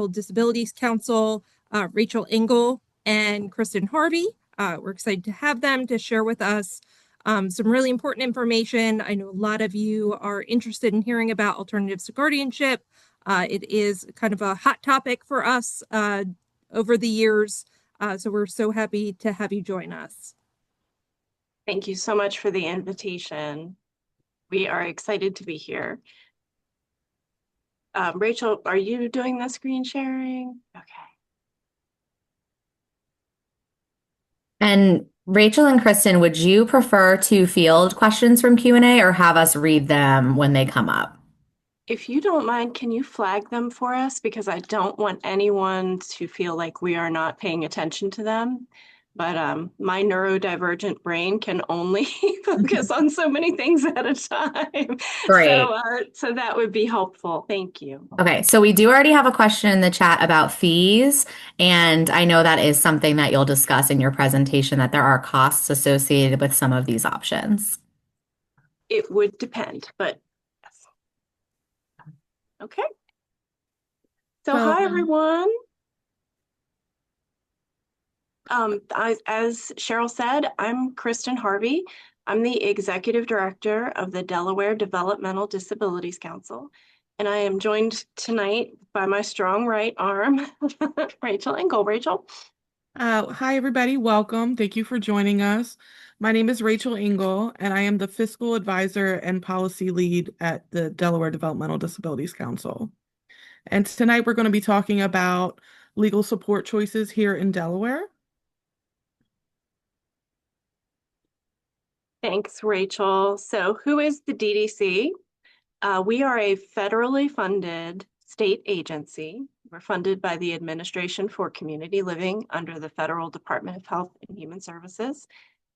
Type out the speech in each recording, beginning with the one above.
Developmental Disabilities Council, Rachel Engel and Kristen Harvey. We're excited to have them to share with us some really important information. I know a lot of you are interested in hearing about alternatives to guardianship. It is kind of a hot topic for us over the years, so we're so happy to have you join us. Thank you so much for the invitation. We are excited to be here. Rachel, are you doing the screen sharing? Okay. And Rachel and Kristen, would you prefer to field questions from Q&A or have us read them when they come up? If you don't mind, can you flag them for us? Because I don't want anyone to feel like we are not paying attention to them. But my neurodivergent brain can only focus on so many things at a time. Great. So that would be helpful. Thank you. Okay, so we do already have a question in the chat about fees, and I know that is something that you'll discuss in your presentation, that there are costs associated with some of these options. It would depend, but yes. Okay. So hi, everyone. As Cheryl said, I'm Kristen Harvey. I'm the Executive Director of the Delaware Developmental Disabilities Council, and I am joined tonight by my strong right arm, Rachel Engel. Rachel. Hi, everybody. Welcome. Thank you for joining us. My name is Rachel Engel, and I am the Fiscal Advisor and Policy Lead at the Delaware Developmental Disabilities Council. And tonight we're going to be talking about legal support choices here in Delaware. Thanks, Rachel. So who is the DDC? We are a federally funded state agency. We're funded by the Administration for Community Living under the Federal Department of Health and Human Services.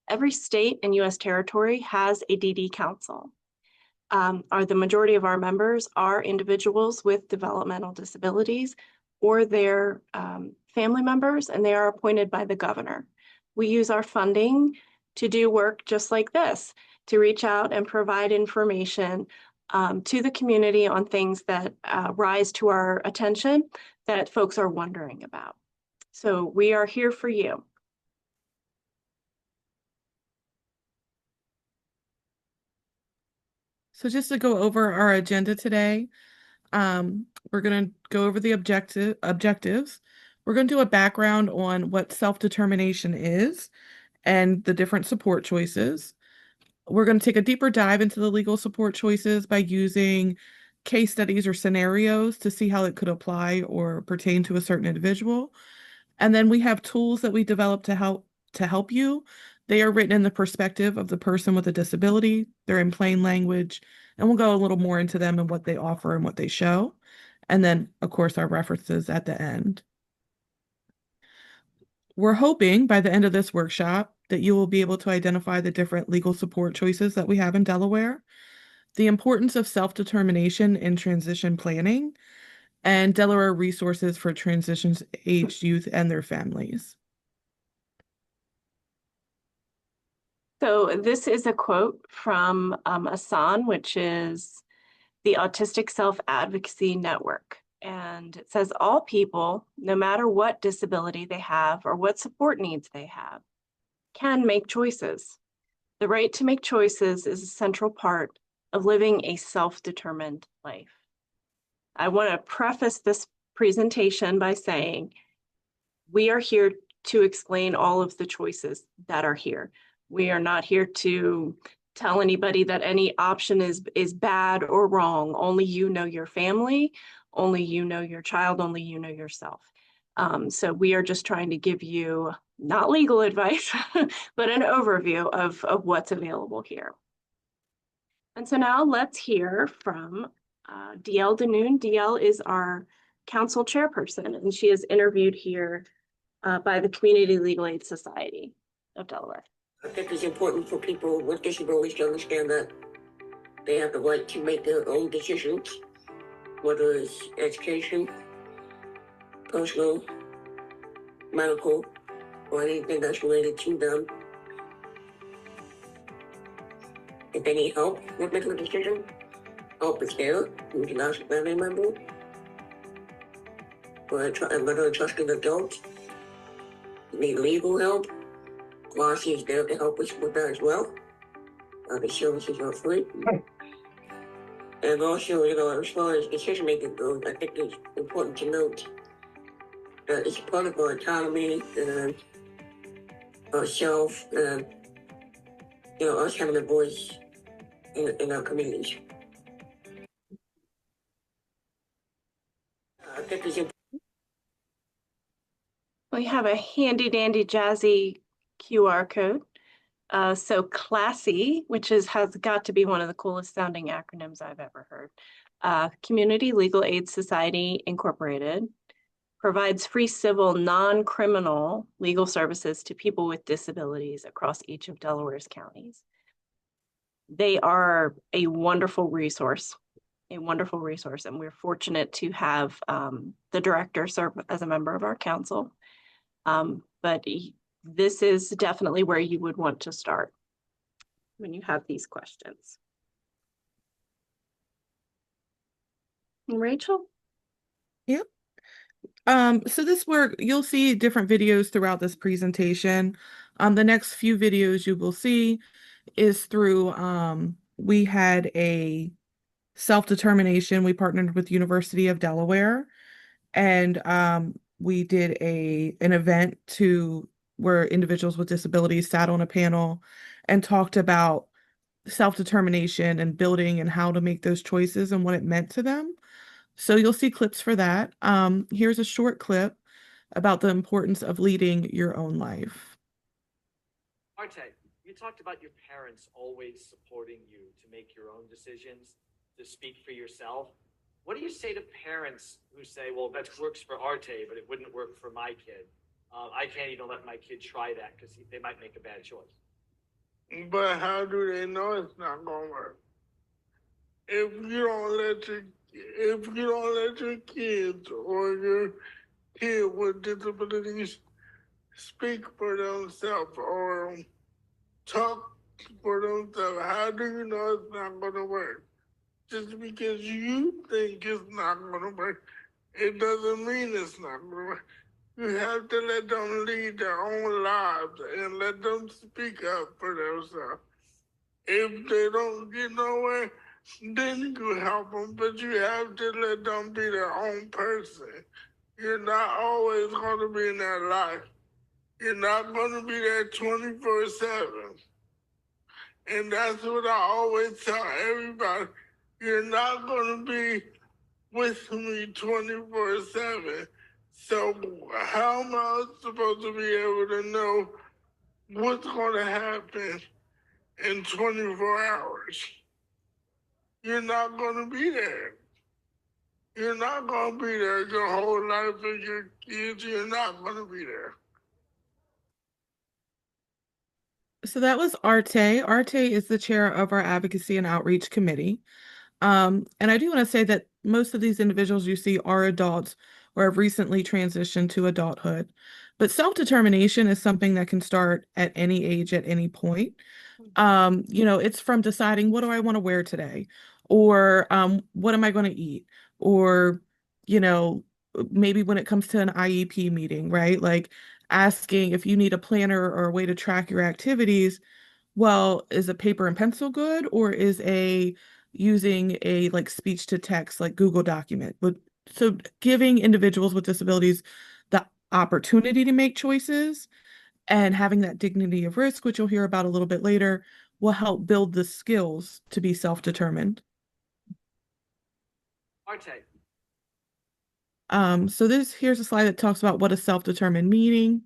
Every state and U.S. territory has a DD council. The majority of our members are individuals with developmental disabilities or their family members, and they are appointed by the governor. We use our funding to do work just like this, to reach out and provide information to the community on things that rise to our attention that folks are wondering about. So we are here for you. So just to go over our agenda today, we're going to go over the objectives. We're going to do a background on what self-determination is and the different support choices. We're going to take a deeper dive into the legal support choices by using case studies or scenarios to see how it could apply or pertain to a certain individual. And then we have tools that we develop to help you. They are written in the perspective of the person with a disability. They're in plain language, and we'll go a little more into them and what they offer and what they show. And then, of course, our references at the end. We're hoping by the end of this workshop that you will be able to identify the different legal support choices that we have in Delaware, the importance of self-determination in transition planning, and Delaware resources for transition-aged youth and their families. So this is a quote from ASAN, which is the Autistic Self-Advocacy Network. And it says, all people, no matter what disability they have or what support needs they have, can make choices. The right to make choices is a central part of living a self-determined life. I want to preface this presentation by saying we are here to explain all of the choices that are here. We are not here to tell anybody that any option is bad or wrong. Only you know your family, only you know your child, only you know yourself. So we are just trying to give you not legal advice, but an overview of what's available here. And so now let's hear from DL Danoon. DL is our council chairperson, and she is interviewed here by the Community Legal Aid Society of Delaware. I think it's important for people with disabilities to understand that they have the right to make their own decisions, whether it's education, personal, medical, or anything that's related to them. If they need help with making a decision, help is there. You can ask a family member. but another trusted adult. Need legal help. Glossy is there to help us with that as well. The services are free. And also, as far as decision making goes, I think it's important to note that it's part of our autonomy and ourself and us having a voice in our communities. I think it's important. We have a handy dandy jazzy QR code. So CLASSY, which has got to be one of the coolest sounding acronyms I've ever heard. Community Legal Aid Society Incorporated provides free civil, non-criminal legal services to people with disabilities across each of Delaware's counties. They are a wonderful resource, and we're fortunate to have the director serve as a member of our council. But this is definitely where you would want to start when you have these questions. Rachel? Yep. So this work, you'll see different videos throughout this presentation. The next few videos you will see is through, we had a self-determination. We partnered with University of Delaware, and we did an event where individuals with disabilities sat on a panel and talked about self-determination and building and how to make those choices and what it meant to them. So you'll see clips for that. Here's a short clip about the importance of leading your own life. Arte, you talked about your parents always supporting you to make your own decisions, to speak for yourself. What do you say to parents who say, well, that works for Arte, but it wouldn't work for my kid? I can't even let my kid try that because they might make a bad choice. But how do they know it's not gonna work? If you don't let your kids or your kid with disabilities speak for themselves or talk for themselves, how do you know it's not gonna work? Just because you think it's not gonna work, it doesn't mean it's not gonna work. You have to let them lead their own lives and let them speak up for themselves. If they don't get nowhere, then you help them, but you have to let them be their own person. You're not always going to be in their life. You're not going to be there 24/7. And that's what I always tell everybody. You're not going to be with me 24/7. So how am I supposed to be able to know what's going to happen in 24 hours? You're not going to be there. You're not going to be there your whole life with your kids. You're not going to be there. So that was Arte. Arte is the chair of our Advocacy and Outreach Committee. And I do want to say that most of these individuals you see are adults or have recently transitioned to adulthood. But self-determination is something that can start at any age, at any point. It's from deciding, what do I want to wear today? Or what am I going to eat? Or, you know, maybe when it comes to an IEP meeting, right? Like asking if you need a planner or a way to track your activities. Well, is a paper and pencil good, or is using a like speech to text like Google document? But so giving individuals with disabilities the opportunity to make choices and having that dignity of risk, which you'll hear about a little bit later, will help build the skills to be self-determined. Arte. So here's a slide that talks about what a self-determined meaning.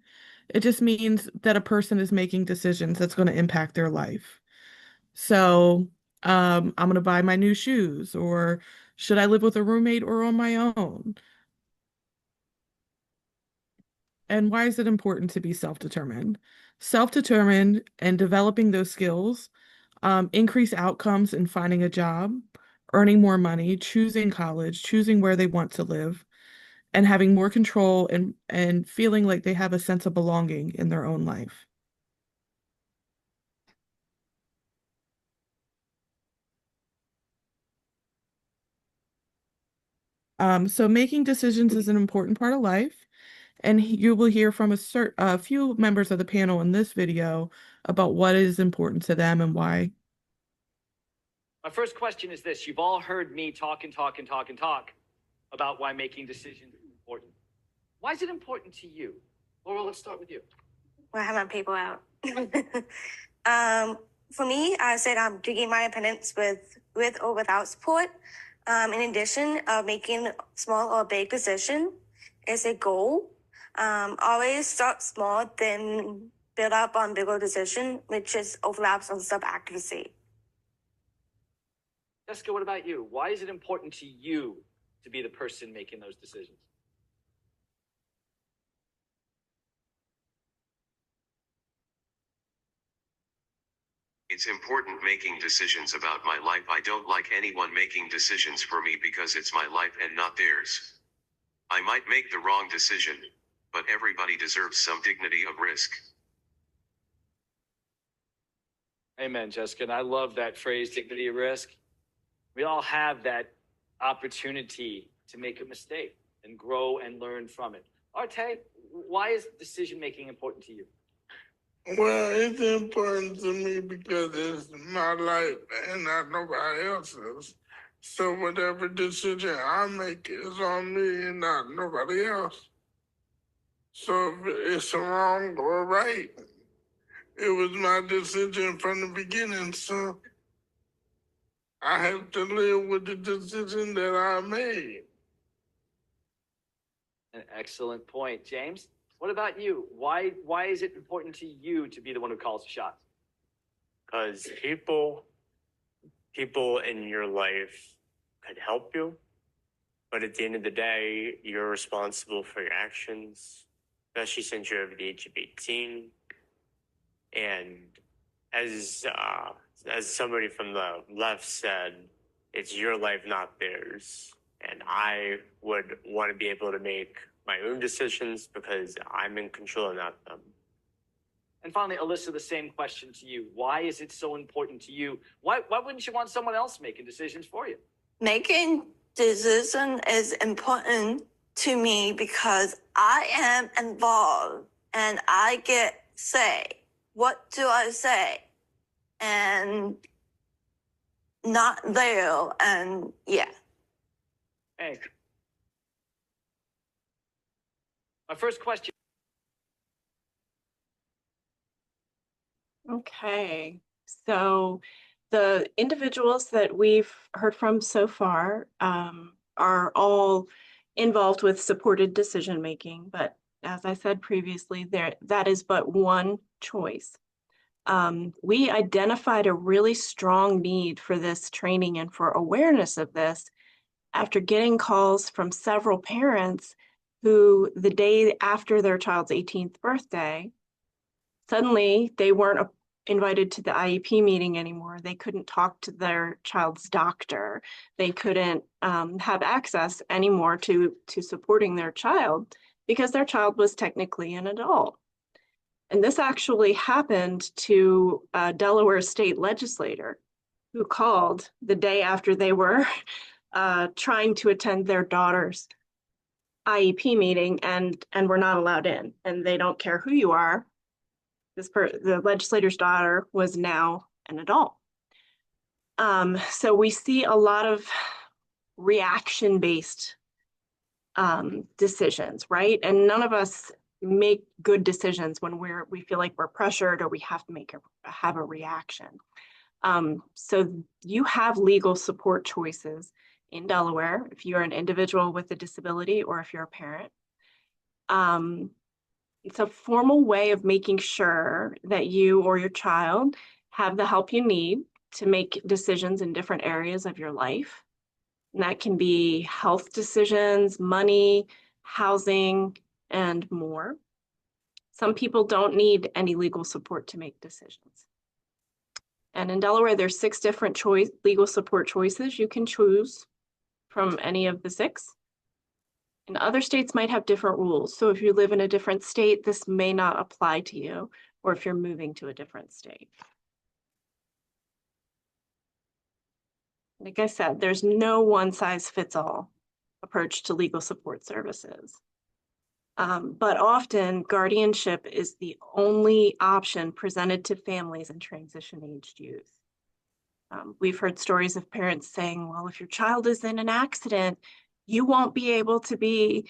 It just means that a person is making decisions that's going to impact their life. So I'm going to buy my new shoes, or should I live with a roommate or on my own? And why is it important to be self-determined? Self-determined and developing those skills increase outcomes in finding a job, earning more money, choosing college, choosing where they want to live, and having more control and feeling like they have a sense of belonging in their own life. So making decisions is an important part of life, and you will hear from a few members of the panel in this video about what is important to them and why. My first question is this. You've all heard me talk about why making decisions is important. Why is it important to you? Laurel, let's start with you. Well, I have my paper out. For me, I said I'm digging my independence with or without support. In addition, making small or big decision is a goal. Always start small, then build up on bigger decision, which is overlaps on sub-advocacy. Jessica, what about you? Why is it important to you to be the person making those decisions? It's important making decisions about my life. I don't like anyone making decisions for me because it's my life and not theirs. I might make the wrong decision, but everybody deserves some dignity of risk. Amen, Jessica. And I love that phrase, dignity of risk. We all have that opportunity to make a mistake and grow and learn from it. Arte, why is decision-making important to you? Well, it's important to me because it's my life and not nobody else's. So whatever decision I make is on me and not nobody else. So if it's wrong or right, it was my decision from the beginning. So I have to live with the decision that I made. An excellent point. James, what about you? Why is it important to you to be the one who calls the shots? Because people in your life could help you, but at the end of the day, you're responsible for your actions, especially since you're over the age of 18. And as somebody from the left said, it's your life, not theirs. And I would want to be able to make my own decisions because I'm in control and not them. And finally, Alyssa, the same question to you. Why is it so important to you? Why wouldn't you want someone else making decisions for you? Making decision is important to me because I am involved and I get say, what do I say? And not there, and yeah. Hey. My first question. Okay, so the individuals that we've heard from so far are all involved with supported decision making, but as I said previously, that is but one choice. We identified a really strong need for this training and for awareness of this after getting calls from several parents who, the day after their child's 18th birthday, suddenly they weren't invited to the IEP meeting anymore. They couldn't talk to their child's doctor. They couldn't have access anymore to supporting their child because their child was technically an adult. And this actually happened to a Delaware state legislator who called the day after they were trying to attend their daughter's IEP meeting and were not allowed in. And they don't care who you are. The legislator's daughter was now an adult. So we see a lot of reaction-based decisions, right? And none of us make good decisions when we feel like we're pressured or we have to have a reaction. So you have legal support choices in Delaware if you're an individual with a disability or if you're a parent. It's a formal way of making sure that you or your child have the help you need to make decisions in different areas of your life. And that can be health decisions, money, housing, and more. Some people don't need any legal support to make decisions. And in Delaware, there's 6 different legal support choices. You can choose from any of the 6. And other states might have different rules. So if you live in a different state, this may not apply to you, or if you're moving to a different state. Like I said, there's no one size fits all approach to legal support services. But often guardianship is the only option presented to families and transition-aged youth. We've heard stories of parents saying, well, if your child is in an accident, you won't be able to be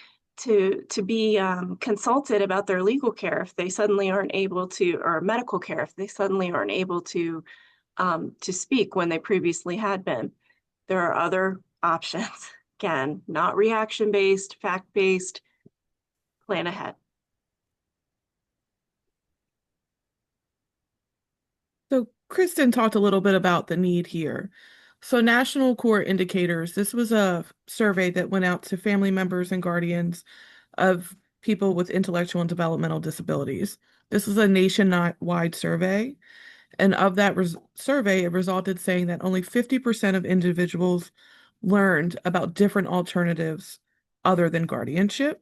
consulted about their legal care if they suddenly aren't able to, or medical care if they suddenly aren't able to speak when they previously had been. There are other options. Again, not reaction-based, fact-based. Plan ahead. So Kristen talked a little bit about the need here. So National Core Indicators, this was a survey that went out to family members and guardians of people with intellectual and developmental disabilities. This is a nationwide survey. And of that survey, it resulted saying that only 50% of individuals learned about different alternatives other than guardianship.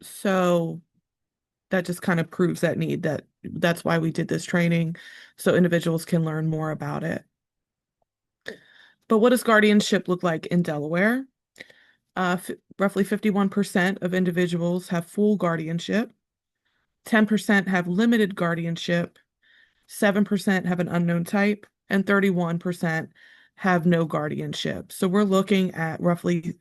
So that just kind of proves that need, that's why we did this training, so individuals can learn more about it. But what does guardianship look like in Delaware? Roughly 51% of individuals have full guardianship, 10% have limited guardianship, 7% have an unknown type, and 31% have no guardianship. So we're looking at roughly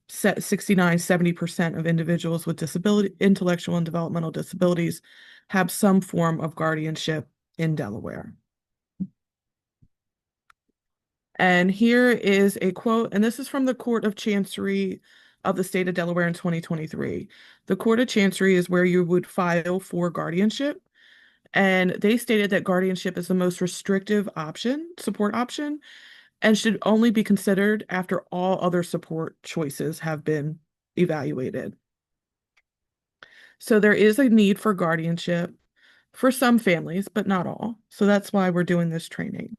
69-70% of individuals with disability, intellectual and developmental disabilities have some form of guardianship in Delaware. And here is a quote, and this is from the Court of Chancery of the state of Delaware in 2023. The Court of Chancery is where you would file for guardianship. And they stated that guardianship is the most restrictive option, support option, and should only be considered after all other support choices have been evaluated. So there is a need for guardianship for some families, but not all. So that's why we're doing this training.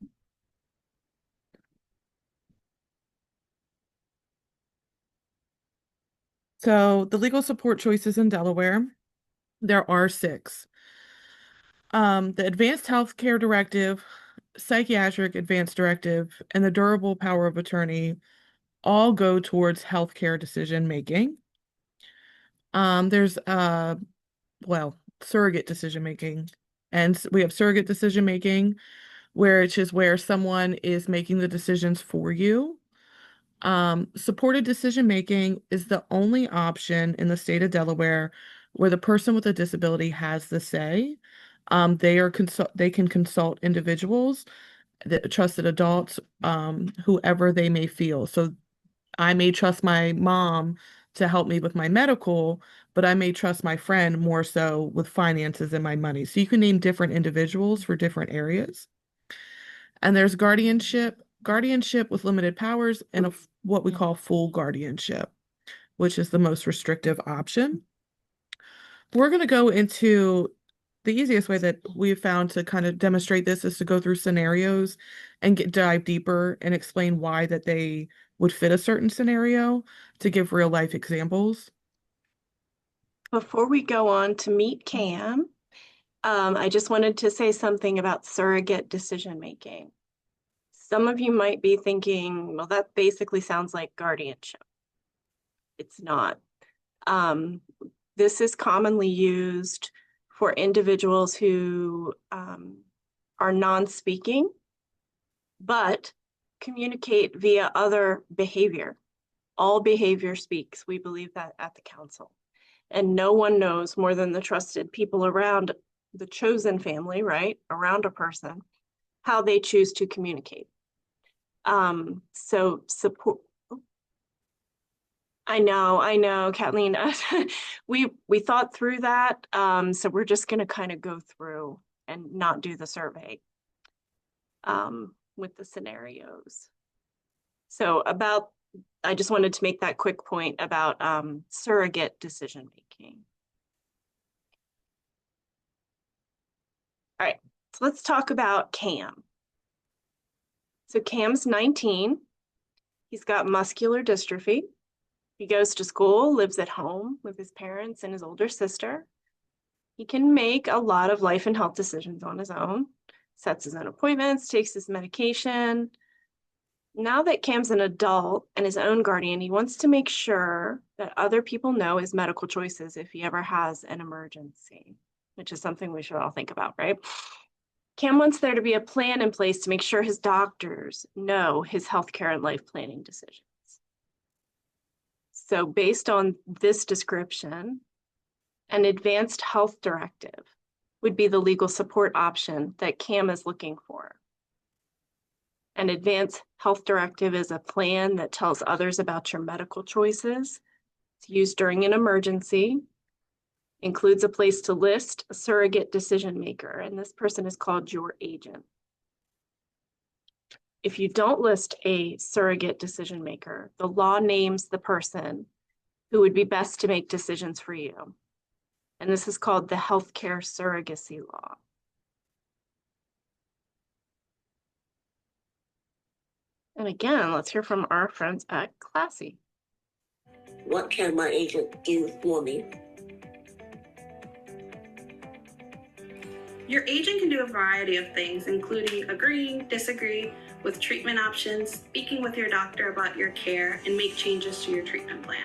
So the legal support choices in Delaware, there are 6. The Advanced Healthcare Directive, Psychiatric Advance Directive, and the Durable Power of Attorney all go towards healthcare decision making. There's surrogate decision making, and we have surrogate decision making, which is where someone is making the decisions for you. Supported decision making is the only option in the state of Delaware where the person with a disability has the say. They can consult individuals, the trusted adults, whoever they may feel. So I may trust my mom to help me with my medical, but I may trust my friend more so with finances and my money. So you can name different individuals for different areas. And there's guardianship with limited powers, and what we call full guardianship, which is the most restrictive option. We're going to go into the easiest way that we've found to kind of demonstrate this is to go through scenarios and dive deeper and explain why that they would fit a certain scenario to give real life examples. Before we go on to meet Cam, I just wanted to say something about surrogate decision making. Some of you might be thinking, well, that basically sounds like guardianship. It's not. This is commonly used for individuals who are non-speaking, but communicate via other behavior. All behavior speaks. We believe that at the council. And no one knows more than the trusted people around the chosen family, right? Around a person, how they choose to communicate. So support. I know, Kathleen. we thought through that. So we're just going to kind of go through and not do the survey with the scenarios. So I just wanted to make that quick point about surrogate decision making. All right, so let's talk about Cam. So Cam's 19. He's got muscular dystrophy. He goes to school, lives at home with his parents and his older sister. He can make a lot of life and health decisions on his own, sets his own appointments, takes his medication. Now that Cam's an adult and his own guardian, he wants to make sure that other people know his medical choices if he ever has an emergency, which is something we should all think about, right? Cam wants there to be a plan in place to make sure his doctors know his healthcare and life planning decisions. So based on this description, an advanced health directive would be the legal support option that Cam is looking for. An advanced health directive is a plan that tells others about your medical choices. It's used during an emergency, includes a place to list a surrogate decision maker, and this person is called your agent. If you don't list a surrogate decision maker, the law names the person who would be best to make decisions for you. And this is called the healthcare surrogacy law. And again, let's hear from our friends at Classy. What can my agent do for me? Your agent can do a variety of things, including agreeing, disagree with treatment options, speaking with your doctor about your care, and make changes to your treatment plan.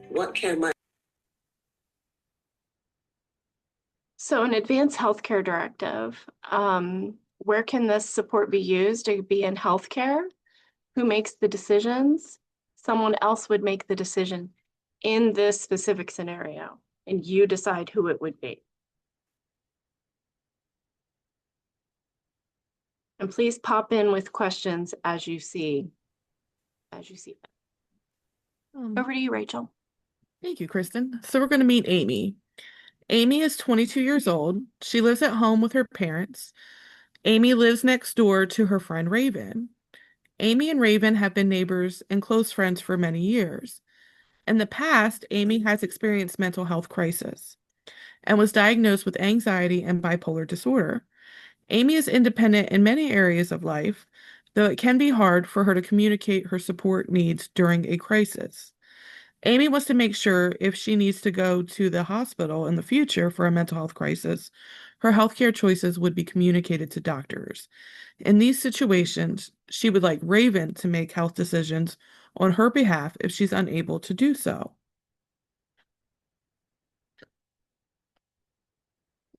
What can my So an advanced healthcare directive, where can this support be used? It could be in healthcare. Who makes the decisions? Someone else would make the decision in this specific scenario, and you decide who it would be. And please pop in with questions as you see them. Over to you, Rachel. Thank you, Kristen. So we're going to meet Amy. Amy is 22 years old. She lives at home with her parents. Amy lives next door to her friend Raven. Amy and Raven have been neighbors and close friends for many years. In the past, Amy has experienced mental health crisis and was diagnosed with anxiety and bipolar disorder. Amy is independent in many areas of life, though it can be hard for her to communicate her support needs during a crisis. Amy wants to make sure if she needs to go to the hospital in the future for a mental health crisis, her healthcare choices would be communicated to doctors. In these situations, she would like Raven to make health decisions on her behalf if she's unable to do so.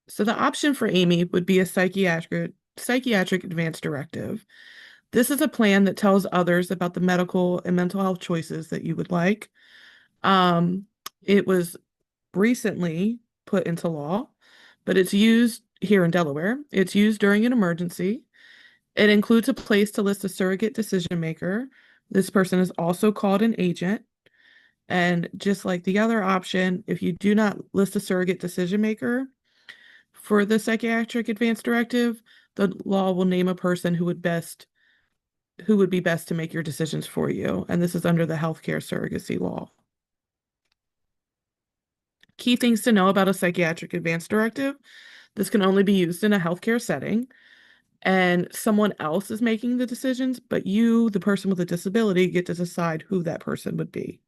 So the option for Amy would be a psychiatric advance directive. This is a plan that tells others about the medical and mental health choices that you would like. It was recently put into law, but it's used here in Delaware. It's used during an emergency. It includes a place to list a surrogate decision maker. This person is also called an agent. And just like the other option, if you do not list a surrogate decision maker for the psychiatric advance directive, the law will name a person who would be best to make your decisions for you. And this is under the healthcare surrogacy law. Key things to know about a psychiatric advance directive. This can only be used in a healthcare setting, and someone else is making the decisions, but you, the person with a disability, get to decide who that person would be.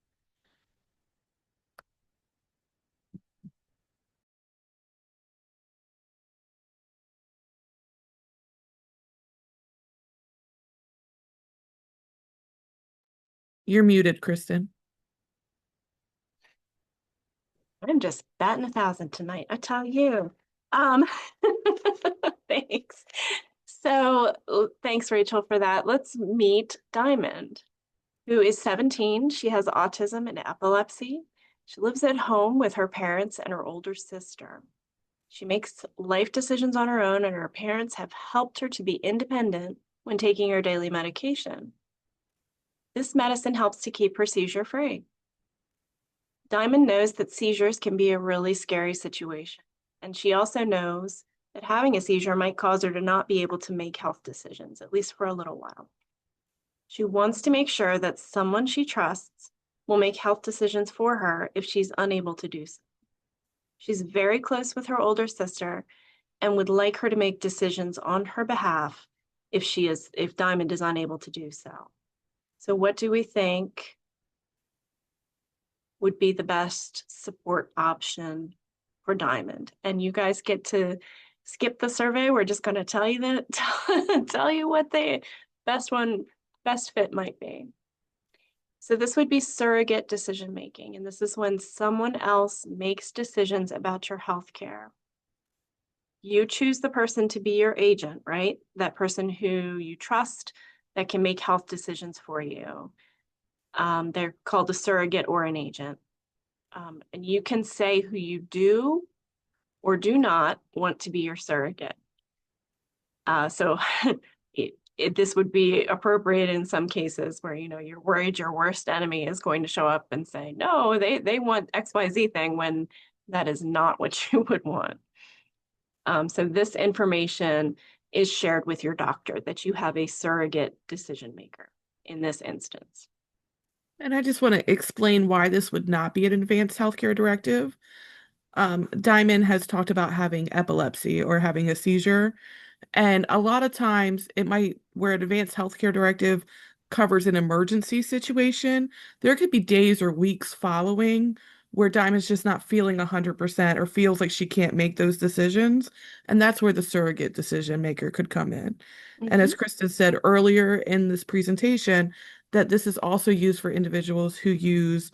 You're muted, Kristen. I'm just batting 1,000 tonight, I tell you. Thanks. So thanks, Rachel, for that. Let's meet Diamond, who is 17. She has autism and epilepsy. She lives at home with her parents and her older sister. She makes life decisions on her own, and her parents have helped her to be independent when taking her daily medication. This medicine helps to keep her seizure-free. Diamond knows that seizures can be a really scary situation, and she also knows that having a seizure might cause her to not be able to make health decisions, at least for a little while. She wants to make sure that someone she trusts will make health decisions for her if she's unable to do so. She's very close with her older sister and would like her to make decisions on her behalf if Diamond is unable to do so. So what do we think would be the best support option for Diamond? And you guys get to skip the survey. We're just going to tell you that, tell you what the best fit might be. So this would be surrogate decision making. And this is when someone else makes decisions about your healthcare. You choose the person to be your agent, right? That person who you trust that can make health decisions for you. They're called a surrogate or an agent. And you can say who you do or do not want to be your surrogate. So this would be appropriate in some cases where, you know, you're worried your worst enemy is going to show up and say, no, they want XYZ thing, when that is not what you would want. So this information is shared with your doctor, that you have a surrogate decision maker in this instance. And I just want to explain why this would not be an advanced healthcare directive. Diamond has talked about having epilepsy or having a seizure. And a lot of times it might, where an advanced healthcare directive covers an emergency situation, there could be days or weeks following where Diamond's just not feeling 100% or feels like she can't make those decisions. And that's where the surrogate decision maker could come in. And as Kristen said earlier in this presentation, that this is also used for individuals who use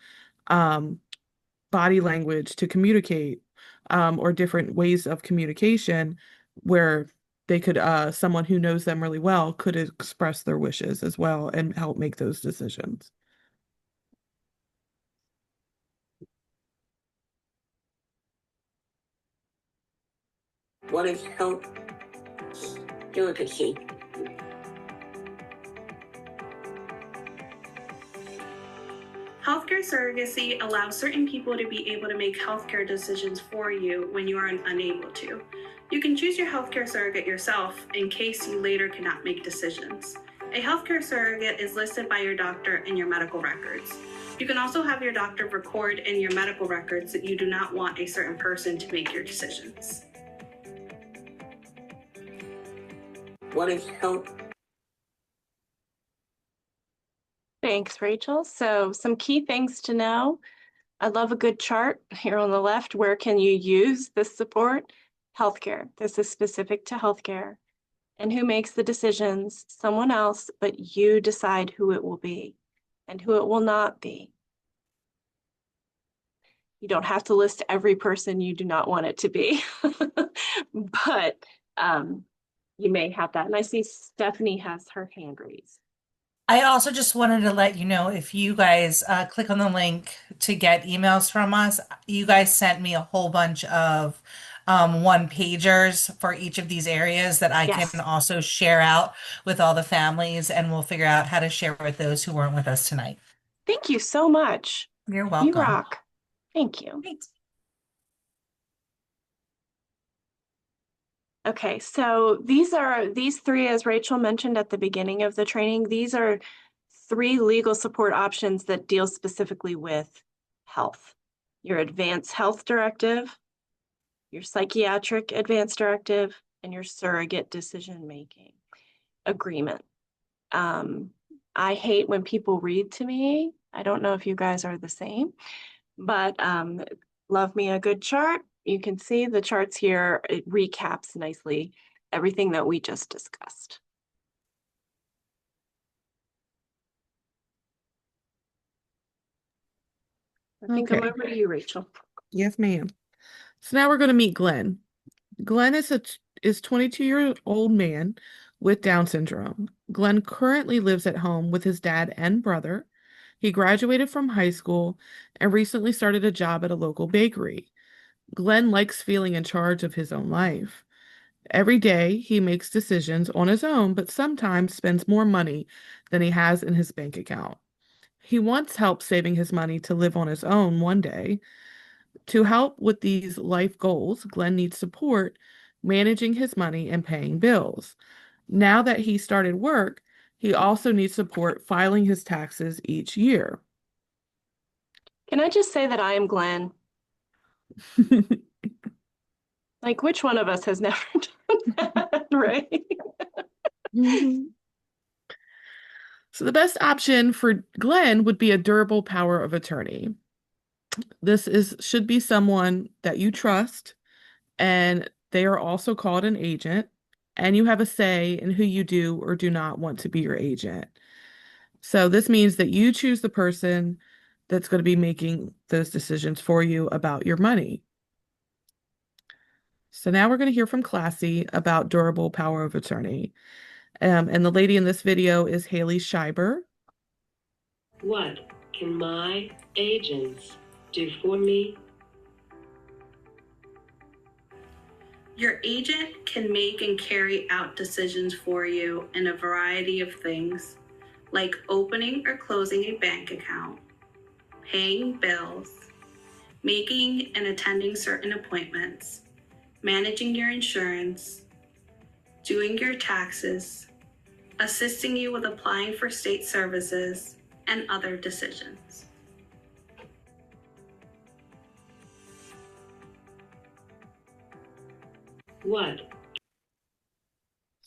body language to communicate, or different ways of communication where they could, someone who knows them really well could express their wishes as well and help make those decisions. What is health surrogacy? Healthcare surrogacy allows certain people to be able to make healthcare decisions for you when you are unable to. You can choose your healthcare surrogate yourself in case you later cannot make decisions. A healthcare surrogate is listed by your doctor in your medical records. You can also have your doctor record in your medical records that you do not want a certain person to make your decisions. What is health? Thanks, Rachel. So some key things to know. I love a good chart here on the left. Where can you use this support? Healthcare. This is specific to healthcare. And who makes the decisions? Someone else, but you decide who it will be and who it will not be. You don't have to list every person you do not want it to be, but you may have that. And I see Stephanie has her hand raised. I also just wanted to let you know, if you guys click on the link to get emails from us, you guys sent me a whole bunch of one pagers for each of these areas that I Yes. can also share out with all the families, and we'll figure out how to share with those who weren't with us tonight. Thank you so much. You're welcome. You rock. Thank you. Thanks. Okay, so these three, as Rachel mentioned at the beginning of the training, these are 3 legal support options that deal specifically with health. Your advanced health directive, your psychiatric advanced directive, and your surrogate decision-making agreement. I hate when people read to me. I don't know if you guys are the same, but love me a good chart. You can see the charts here. It recaps nicely everything that we just discussed. I think I'm Okay. over to you, Rachel. Yes, ma'am. So now we're going to meet Glenn. Glenn is 22-year-old man with Down syndrome. Glenn currently lives at home with his dad and brother. He graduated from high school and recently started a job at a local bakery. Glenn likes feeling in charge of his own life. Every day he makes decisions on his own, but sometimes spends more money than he has in his bank account. He wants help saving his money to live on his own one day. To help with these life goals, Glenn needs support managing his money and paying bills. Now that he started work, he also needs support filing his taxes each year. Can I just say that I am Glenn? Like, which one of us has never done that, right? Mhm. So the best option for Glenn would be a durable power of attorney. Should be someone that you trust, and they are also called an agent, and you have a say in who you do or do not want to be your agent. So this means that you choose the person that's going to be making those decisions for you about your money. So now we're going to hear from Classy about durable power of attorney. And the lady in this video is Haley Scheiber. What can my agents do for me? Your agent can make and carry out decisions for you in a variety of things, like opening or closing a bank account, paying bills, making and attending certain appointments, managing your insurance, doing your taxes, assisting you with applying for state services, and other decisions. What?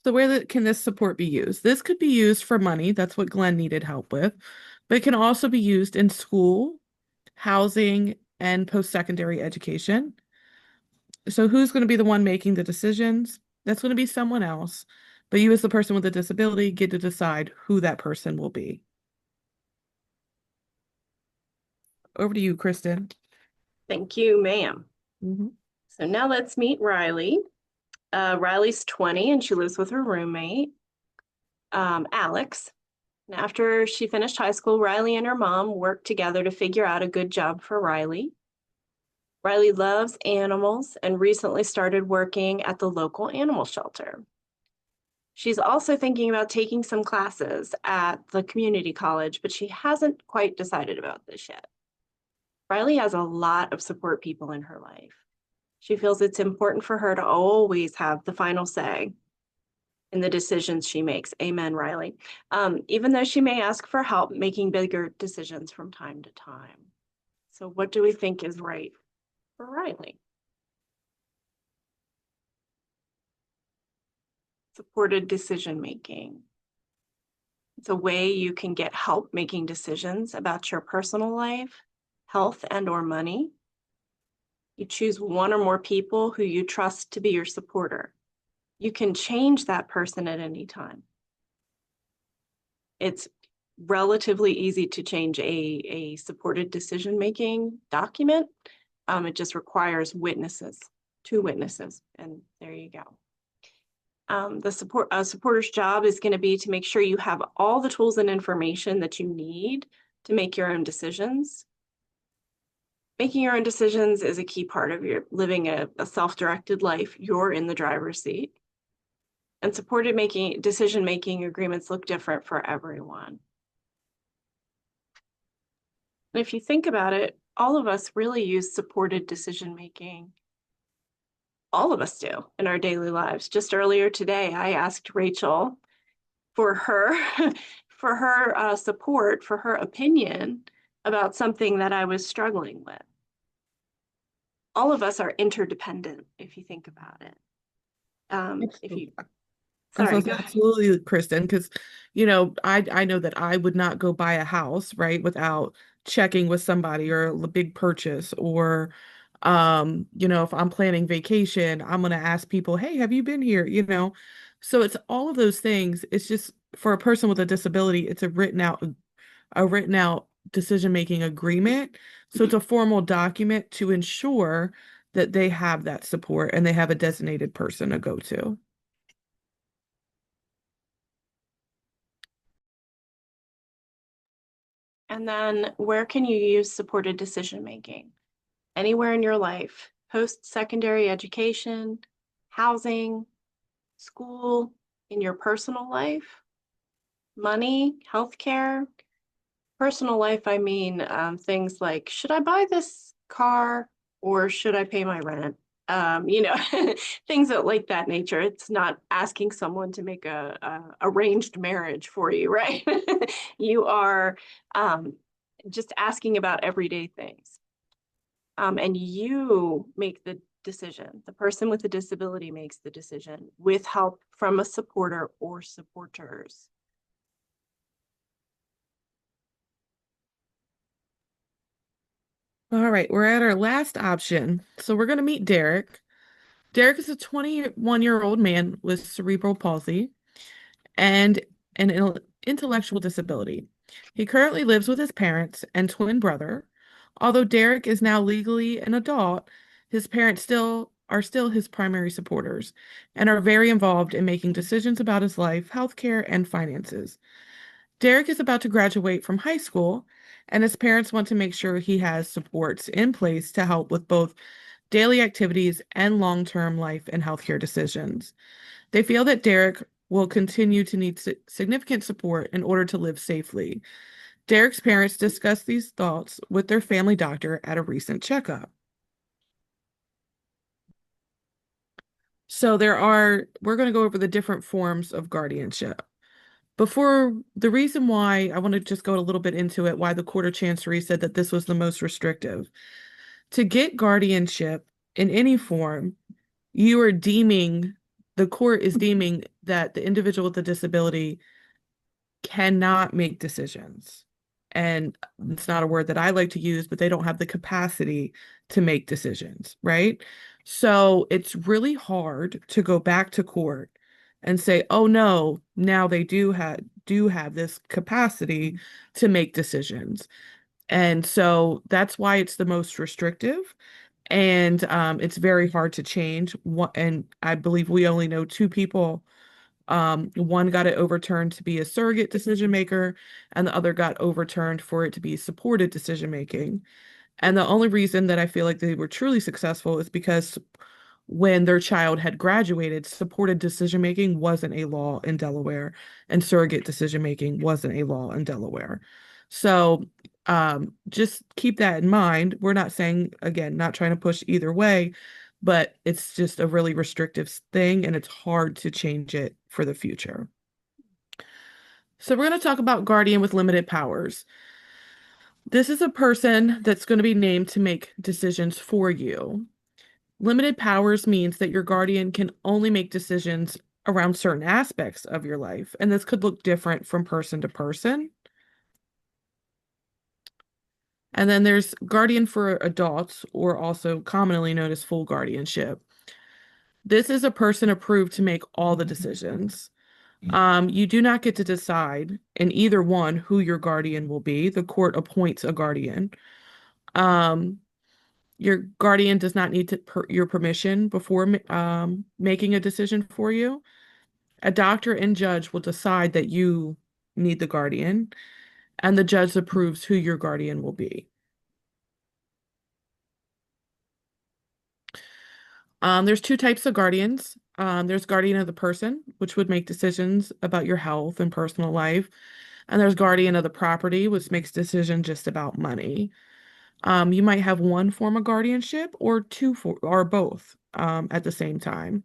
So where can this support be used? This could be used for money. That's what Glenn needed help with. But it can also be used in school, housing, and post-secondary education. So who's going to be the one making the decisions? That's going to be someone else. But you as the person with a disability get to decide who that person will be. Over to you, Kristen. Thank you, ma'am. Mm-hmm. So now let's meet Riley. Riley's 20 and she lives with her roommate, Alex. And after she finished high school, Riley and her mom worked together to figure out a good job for Riley. Riley loves animals and recently started working at the local animal shelter. She's also thinking about taking some classes at the community college, but she hasn't quite decided about this yet. Riley has a lot of support people in her life. She feels it's important for her to always have the final say in the decisions she makes. Amen, Riley. Even though she may ask for help making bigger decisions from time to time. So what do we think is right for Riley? Supported decision making. It's a way you can get help making decisions about your personal life, health, and/or money. You choose one or more people who you trust to be your supporter. You can change that person at any time. It's relatively easy to change a supported decision-making document. It just requires witnesses, 2 witnesses, and there you go. The supporter's job is going to be to make sure you have all the tools and information that you need to make your own decisions. Making your own decisions is a key part of your living a self-directed life. You're in the driver's seat. And supported decision-making agreements look different for everyone. And if you think about it, all of us really use supported decision-making. All of us do in our daily lives. Just earlier today, I asked Rachel for her support, for her opinion about something that I was struggling with. All of us are interdependent, if you think about it. Sorry, go ahead. Absolutely, Kristen, because I know that I would not go buy a house, right, without checking with somebody, or a big purchase, or if I'm planning vacation, I'm going to ask people, hey, have you been here? So it's all of those things. It's just for a person with a disability, it's a written out decision-making agreement. So it's a formal document to ensure that they have that support and they have a designated person to go to. And then where can you use supported decision-making? Anywhere in your life, post-secondary education, housing, school, in your personal life, money, healthcare. Personal life, I mean things like, should I buy this car or should I pay my rent? Things like that nature. It's not asking someone to make a arranged marriage for you, right? You are just asking about everyday things. And you make the decision. The person with the disability makes the decision with help from a supporter or supporters. All right, we're at our last option. So we're going to meet Derek. Derek is a 21-year-old man with cerebral palsy and an intellectual disability. He currently lives with his parents and twin brother. Although Derek is now legally an adult, his parents still his primary supporters and are very involved in making decisions about his life, healthcare, and finances. Derek is about to graduate from high school, and his parents want to make sure he has supports in place to help with both daily activities and long-term life and healthcare decisions. They feel that Derek will continue to need significant support in order to live safely. Derek's parents discussed these thoughts with their family doctor at a recent checkup. So we're going to go over the different forms of guardianship. The reason why I want to just go a little bit into it, why the Court of Chancery said that this was the most restrictive. To get guardianship in any form, the court is deeming that the individual with a disability cannot make decisions. And it's not a word that I like to use, but they don't have the capacity to make decisions, right? So it's really hard to go back to court and say, oh no, now they do have this capacity to make decisions. And so that's why it's the most restrictive. And it's very hard to change. And I believe we only know two people. One got it overturned to be a surrogate decision maker, and the other got overturned for it to be supported decision making. And the only reason that I feel like they were truly successful is because when their child had graduated, supported decision making wasn't a law in Delaware, and surrogate decision making wasn't a law in Delaware. So just keep that in mind. We're not saying, again, not trying to push either way, but it's just a really restrictive thing, and it's hard to change it for the future. So we're going to talk about guardian with limited powers. This is a person that's going to be named to make decisions for you. Limited powers means that your guardian can only make decisions around certain aspects of your life, and this could look different from person to person. And then there's guardian for adults, or also commonly known as full guardianship. This is a person approved to make all the decisions. You do not get to decide in either one who your guardian will be. The court appoints a guardian. Your guardian does not need your permission before making a decision for you. A doctor and judge will decide that you need the guardian, and the judge approves who your guardian will be. There's two types of guardians. There's guardian of the person, which would make decisions about your health and personal life. And there's guardian of the property, which makes decisions just about money. You might have one form of guardianship or or both at the same time.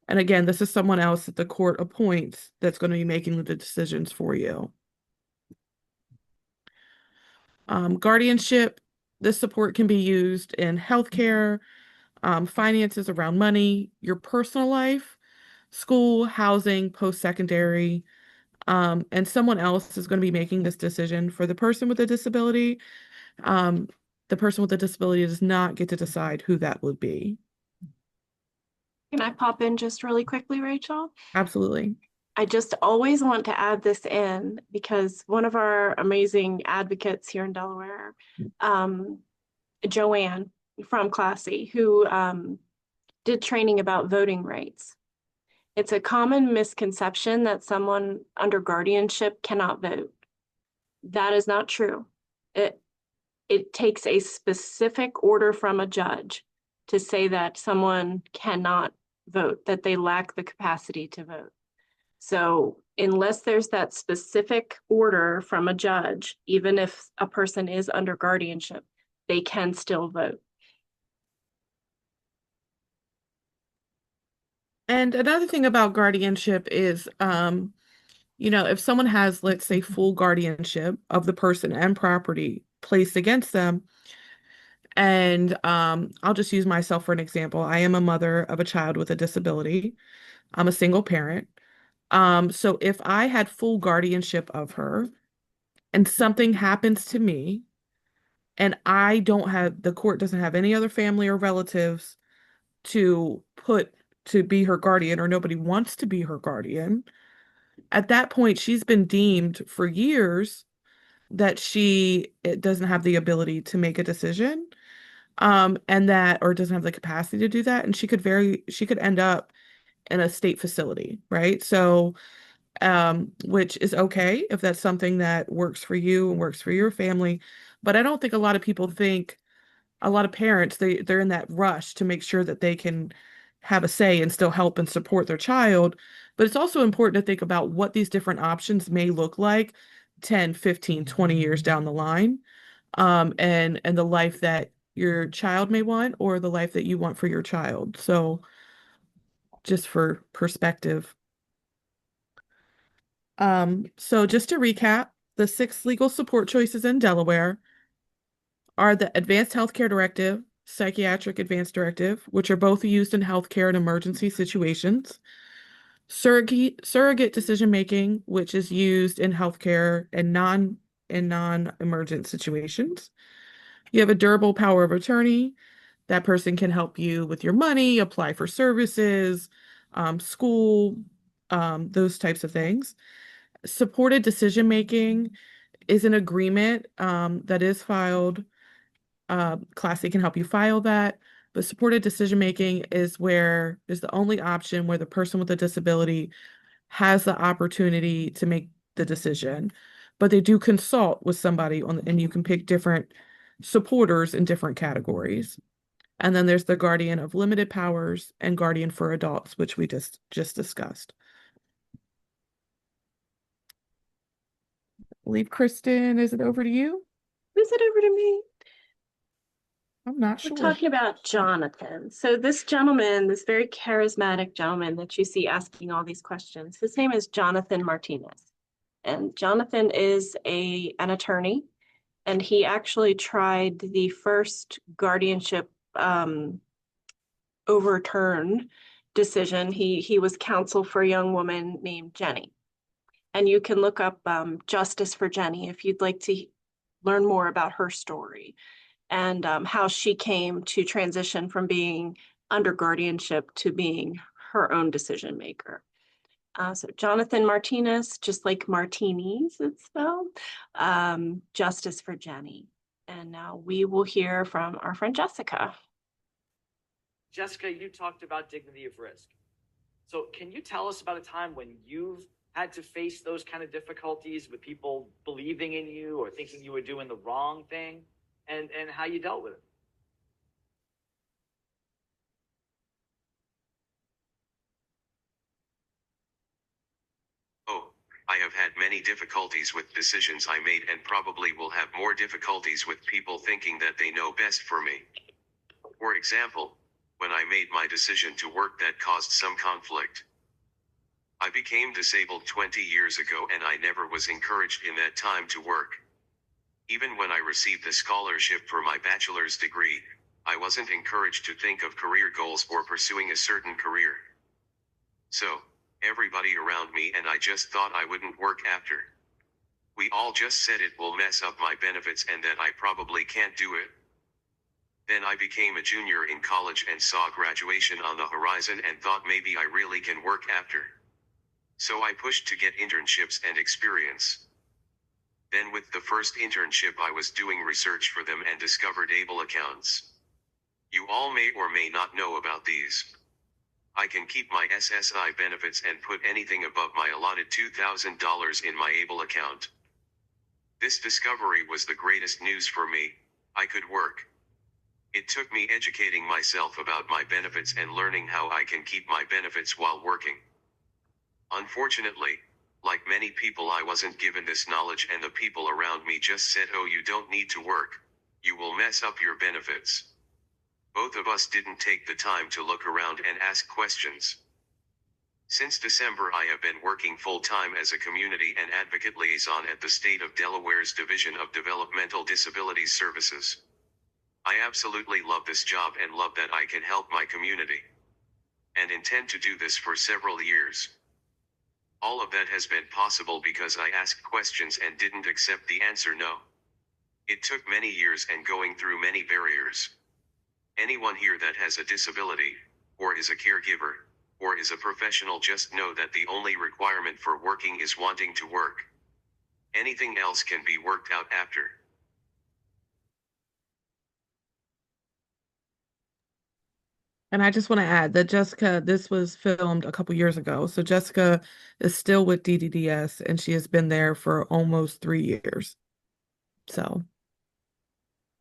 And again, this is someone else that the court appoints that's going to be making the decisions for you. Guardianship, this support can be used in healthcare, finances around money, your personal life, school, housing, post-secondary, and someone else is going to be making this decision for the person with a disability. The person with a disability does not get to decide who that would be. Can I pop in just really quickly, Rachel? Absolutely. I just always want to add this in because one of our amazing advocates here in Delaware, Joanne from Classy, who did training about voting rights. It's a common misconception that someone under guardianship cannot vote. That is not true. It takes a specific order from a judge to say that someone cannot vote, that they lack the capacity to vote. So unless there's that specific order from a judge, even if a person is under guardianship, they can still vote. And another thing about guardianship is, if someone has, let's say, full guardianship of the person and property placed against them, and I'll just use myself for an example. I am a mother of a child with a disability. I'm a single parent. So if I had full guardianship of her and something happens to me and the court doesn't have any other family or relatives to put to be her guardian, or nobody wants to be her guardian, at that point, she's been deemed for years that it doesn't have the ability to make a decision, and that, or doesn't have the capacity to do that, and she could end up in a state facility, right? So, which is okay if that's something that works for you and works for your family, but I don't think a lot of parents, they're in that rush to make sure that they can have a say and still help and support their child. But it's also important to think about what these different options may look like 10, 15, 20 years down the line, and the life that your child may want, or the life that you want for your child. So just for perspective. So just to recap, the 6 legal support choices in Delaware are the Advanced Healthcare Directive, Psychiatric Advanced Directive, which are both used in healthcare and emergency situations. Surrogate decision making, which is used in healthcare and non-emergent situations. You have a durable power of attorney. That person can help you with your money, apply for services, school, those types of things. Supported decision making is an agreement that is filed. Class A can help you file that. But supported decision making is the only option where the person with a disability has the opportunity to make the decision. But they do consult with somebody and you can pick different supporters in different categories. And then there's the guardian of limited powers and guardian for adults, which we just discussed. I believe, Kristen, is it over to you? Is it over to me? I'm not We're sure. talking about Jonathan. So this gentleman, this very charismatic gentleman that you see asking all these questions, his name is Jonathan Martinez. And Jonathan is an attorney, and he actually tried the first guardianship overturned decision. He was counsel for a young woman named Jenny. And you can look up Justice for Jenny if you'd like to learn more about her story and how she came to transition from being under guardianship to being her own decision maker. So Jonathan Martinez, just like martinis, it's spelled, Justice for Jenny. And now we will hear from our friend Jessica. Jessica, you talked about dignity of risk. So can you tell us about a time when you've had to face those kind of difficulties with people believing in you or thinking you were doing the wrong thing, and how you dealt with it? Oh, I have had many difficulties with decisions I made, and probably will have more difficulties with people thinking that they know best for me. For example, when I made my decision to work that caused some conflict. I became disabled 20 years ago, and I never was encouraged in that time to work. Even when I received the scholarship for my bachelor's degree, I wasn't encouraged to think of career goals or pursuing a certain career. So, everybody around me and I just thought I wouldn't work after. We all just said it will mess up my benefits and that I probably can't do it. Then I became a junior in college and saw graduation on the horizon and thought maybe I really can work after. So I pushed to get internships and experience. Then with the first internship I was doing research for them and discovered able accounts. You all may or may not know about these. I can keep my SSI benefits and put anything above my allotted $2,000 in my able account. This discovery was the greatest news for me. I could work. It took me educating myself about my benefits and learning how I can keep my benefits while working. Unfortunately, like many people, I wasn't given this knowledge, and the people around me just said, "Oh, you don't need to work. You will mess up your benefits." Both of us didn't take the time to look around and ask questions. Since December, I have been working full-time as a community and advocate liaison at the state of Delaware's Division of Developmental Disabilities Services. I absolutely love this job and love that I can help my community. And intend to do this for several years. All of that has been possible because I asked questions and didn't accept the answer no. It took many years and going through many barriers. Anyone here that has a disability, or is a caregiver, or is a professional, just know that the only requirement for working is wanting to work. Anything else can be worked out after. And I just want to add that Jessica, this was filmed a couple years ago. So Jessica is still with DDDS and she has been there for almost 3 years. So,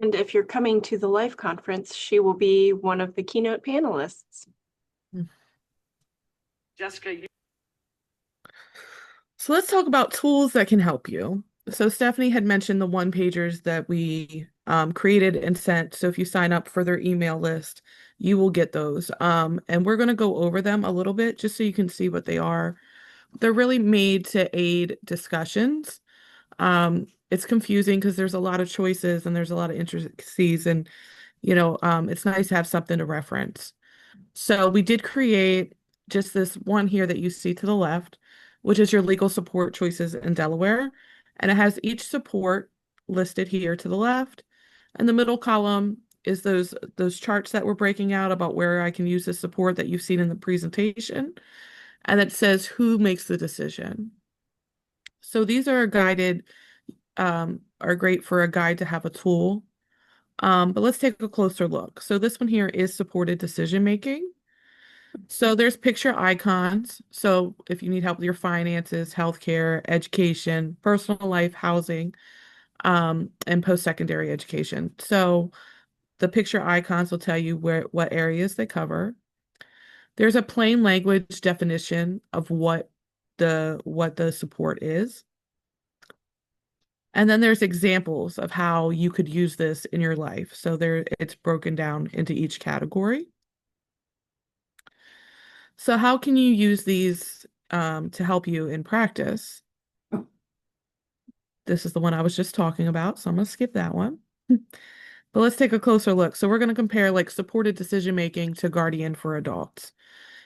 And if you're coming to the Life Conference, she will be one of the keynote panelists. Jessica, so let's talk about tools that can help you. So Stephanie had mentioned the one-pagers that we created and sent. So if you sign up for their email list, you will get those. And we're going to go over them a little bit just so you can see what they are. They're really made to aid discussions. It's confusing because there's a lot of choices and there's a lot of intricacies, and it's nice to have something to reference. So we did create just this one here that you see to the left, which is your legal support choices in Delaware. And it has each support listed here to the left. And the middle column is those charts that we're breaking out about where I can use the support that you've seen in the presentation. And it says who makes the decision. So these are guided, are great for a guide to have a tool. But let's take a closer look. So this one here is supported decision making. So there's picture icons. So if you need help with your finances, healthcare, education, personal life, housing, and post-secondary education. So the picture icons will tell you what areas they cover. There's a plain language definition of what the support is. And then there's examples of how you could use this in your life. So it's broken down into each category. So how can you use these to help you in practice? This is the one I was just talking about, so I'm going to skip that one. But let's take a closer look. So we're going to compare like supported decision making to Guardian for adults.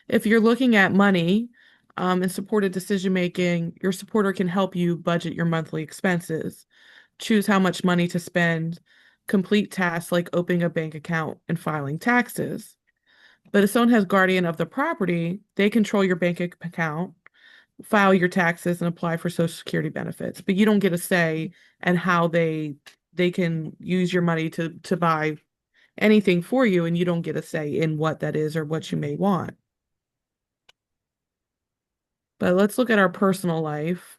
If you're looking at money and supported decision making, your supporter can help you budget your monthly expenses, choose how much money to spend, complete tasks like opening a bank account and filing taxes. But if someone has guardian of the property, they control your bank account, file your taxes, and apply for Social Security benefits. But you don't get a say in how they can use your money to buy anything for you, and you don't get a say in what that is or what you may want. But let's look at our personal life.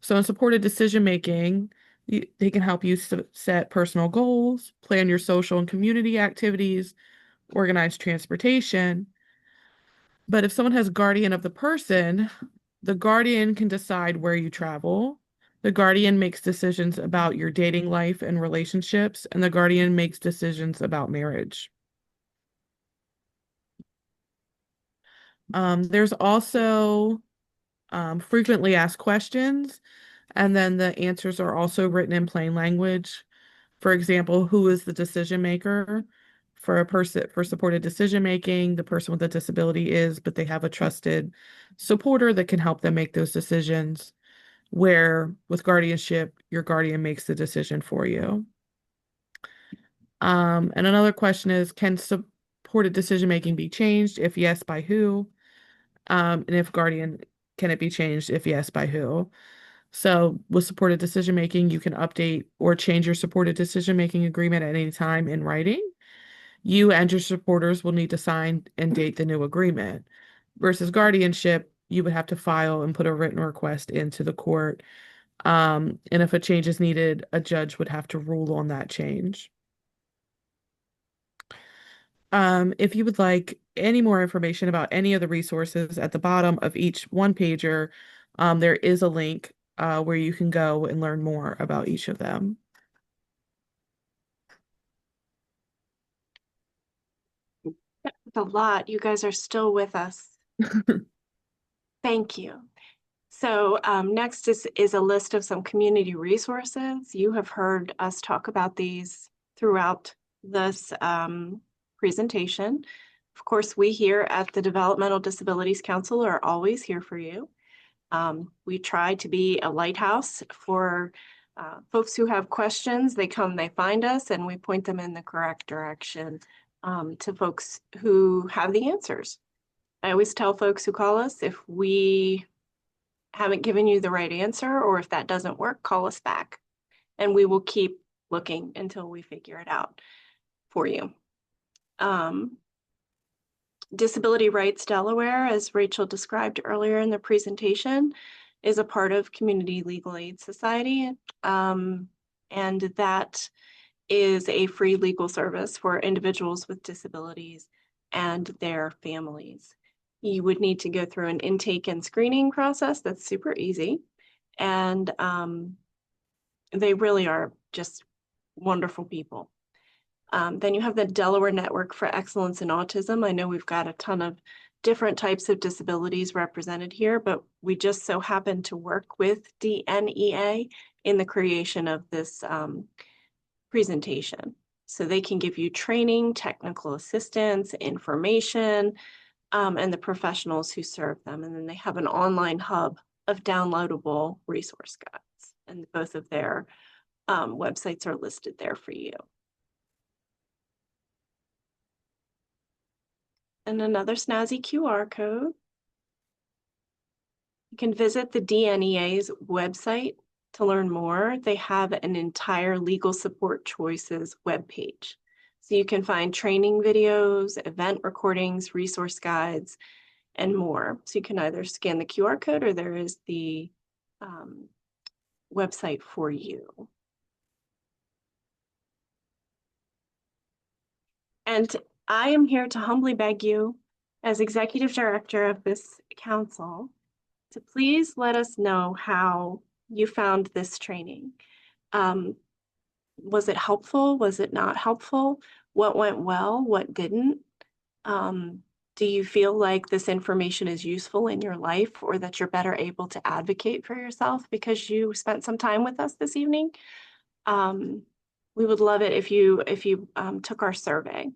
So in supported decision making, they can help you set personal goals, plan your social and community activities, organize transportation. But if someone has guardian of the person, the guardian can decide where you travel. The guardian makes decisions about your dating life and relationships, and the guardian makes decisions about marriage. There's also frequently asked questions, and then the answers are also written in plain language. For example, who is the decision maker? For a person for supported decision making, the person with a disability is, but they have a trusted supporter that can help them make those decisions. Where with guardianship, your guardian makes the decision for you. And another question is, can supported decision making be changed? If yes, by who? And if guardian, can it be changed? If yes, by who? So with supported decision making, you can update or change your supported decision making agreement at any time in writing. You and your supporters will need to sign and date the new agreement. Versus guardianship, you would have to file and put a written request into the court. And if a change is needed, a judge would have to rule on that change. If you would like any more information about any of the resources at the bottom of each one pager, there is a link where you can go and learn more about each of them. It's a lot. You guys are still with us. Thank you. So next is a list of some community resources. You have heard us talk about these throughout this presentation. Of course, we here at the Developmental Disabilities Council are always here for you. We try to be a lighthouse for folks who have questions, they come, they find us, and we point them in the correct direction to folks who have the answers. I always tell folks who call us, if we haven't given you the right answer or if that doesn't work, call us back and we will keep looking until we figure it out for you. Disability Rights Delaware, as Rachel described earlier in the presentation, is a part of Community Legal Aid Society, and that is a free legal service for individuals with disabilities and their families. You would need to go through an intake and screening process that's super easy, and they really are just wonderful people. Then you have the Delaware Network for Excellence in Autism. I know we've got a ton of different types of disabilities represented here, but we just so happen to work with DNEA in the creation of this presentation. So they can give you training, technical assistance, information, and the professionals who serve them. And then they have an online hub of downloadable resource guides, and both of their websites are listed there for you. And another snazzy QR code. You can visit the DNEA's website to learn more. They have an entire legal support choices webpage. So you can find training videos, event recordings, resource guides, and more. So you can either scan the QR code or there is the website for you. And I am here to humbly beg you, as executive director of this council, to please let us know how you found this training. Was it helpful? Was it not helpful? What went well? What didn't? Do you feel like this information is useful in your life, or that you're better able to advocate for yourself because you spent some time with us this evening? We would love it if you took our survey.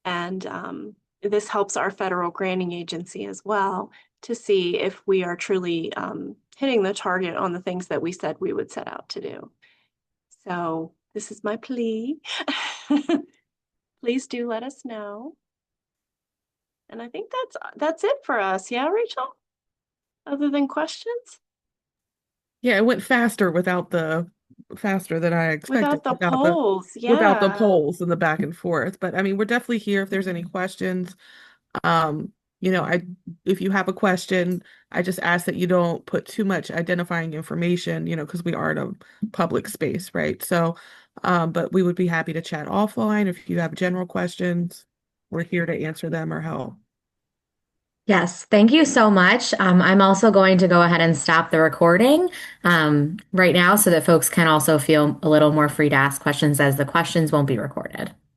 And this helps our federal granting agency as well to see if we are truly hitting the target on the things that we said we would set out to do. So this is my plea. Please do let us know. And I think that's it for us. Yeah, Rachel? Other than questions? Yeah, it went faster than I expected Without the polls, yeah. without the polls and the back and forth. But I mean, we're definitely here if there's any questions. If you have a question, I just ask that you don't put too much identifying information, because we are in a public space, right? So, but we would be happy to chat offline if you have general questions. We're here to answer them or help. Yes, thank you so much. I'm also going to go ahead and stop the recording right now so that folks can also feel a little more free to ask questions, as the questions won't be recorded.